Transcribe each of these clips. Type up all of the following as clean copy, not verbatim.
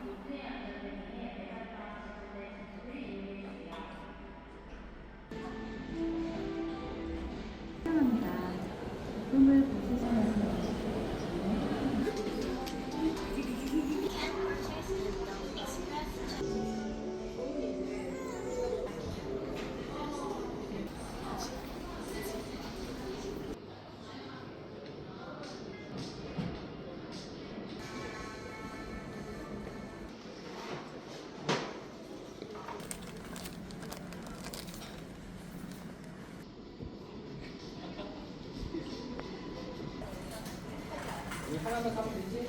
노트에 안전을 위해 메달과 디지털된 전술을 이용해 주세요. 사랑합니다. 꿈을 부수시면서 하나만 사면 되지?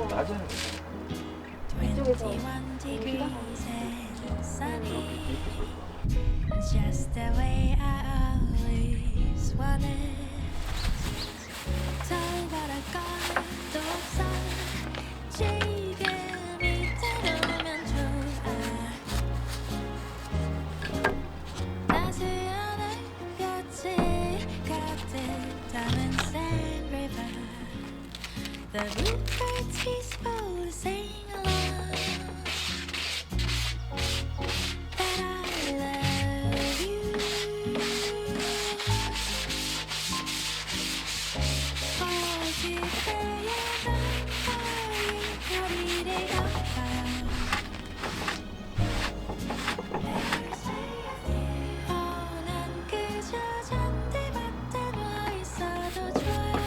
낮에는 21 degrees and sunny, just the way I always wanted. 덜 바랄 것도 없어. 지금이 되면 좋아. 따스한 햇볕이 가득 담은 Sand River. The bluebirds peaceful sing along that I love you. 어디까지나 거리를 걷다. 난 그저 잔디밭에 누워 있어도 좋아요.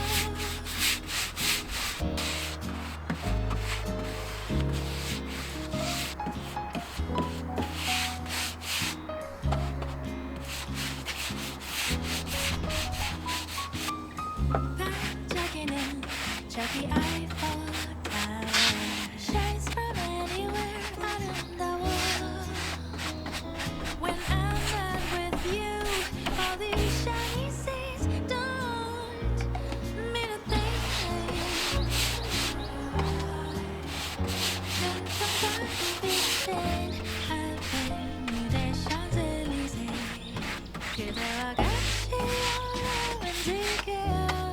반짝이는 저기 Eiffel Tower shines from anywhere. 아름다워. When I'm not with you, all these shiny seas don't mean a thing. 눈동자 빛은 Avenue des Champs-Élysées. 그대와 같이 여행은 지겨워.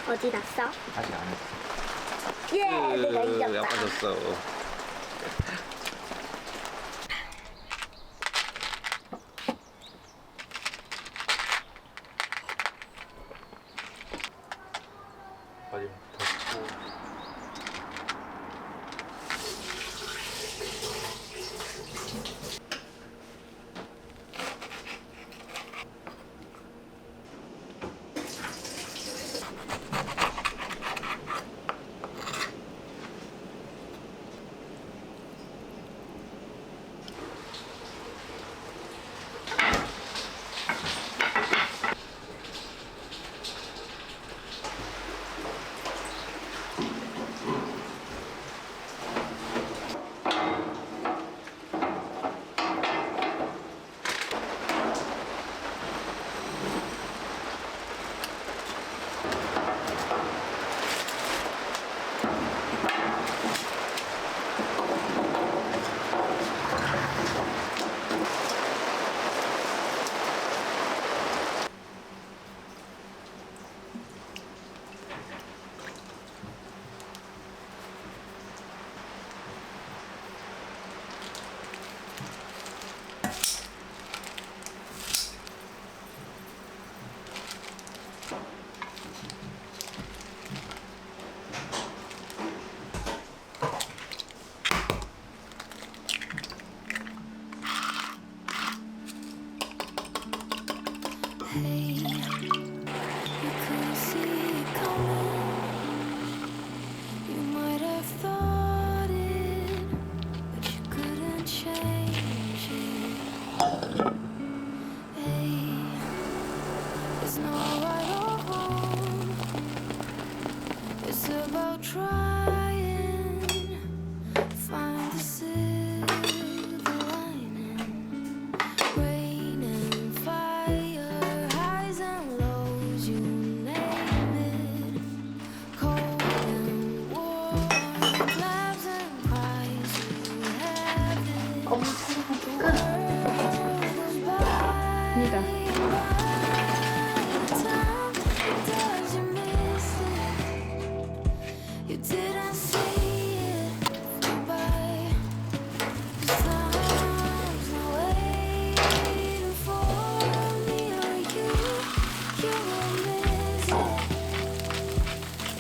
어디 났어? 아직 안 했어. 예, 내가 이겼다. 아빠졌어. 빨리 덮고. Hey, you couldn't see it coming. You might have thought it, but you couldn't change it. Hey, there's no right or wrong. It's about trying, find the silver lining. Rain and fire, highs and lows, you name it. Cold and warm, laughs and cries, you have it. 엄마 World goes by, 아니다. time does you miss it? You didn't see it go by. 'Cause time's not waiting for me or you. You will miss it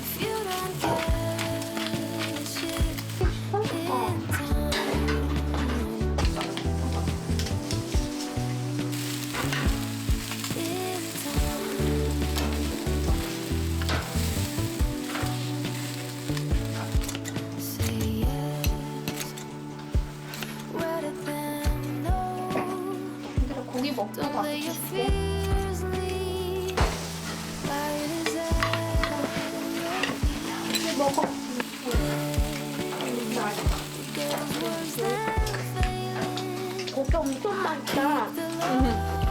if you don't catch it in time. In time. Say yes, rather than no. 얘들아 고기 먹고 Don't 밥 let your 줄게. fears lead. Light as 이제 먹어. There's worse than failing. 고기 엄청 많다. The love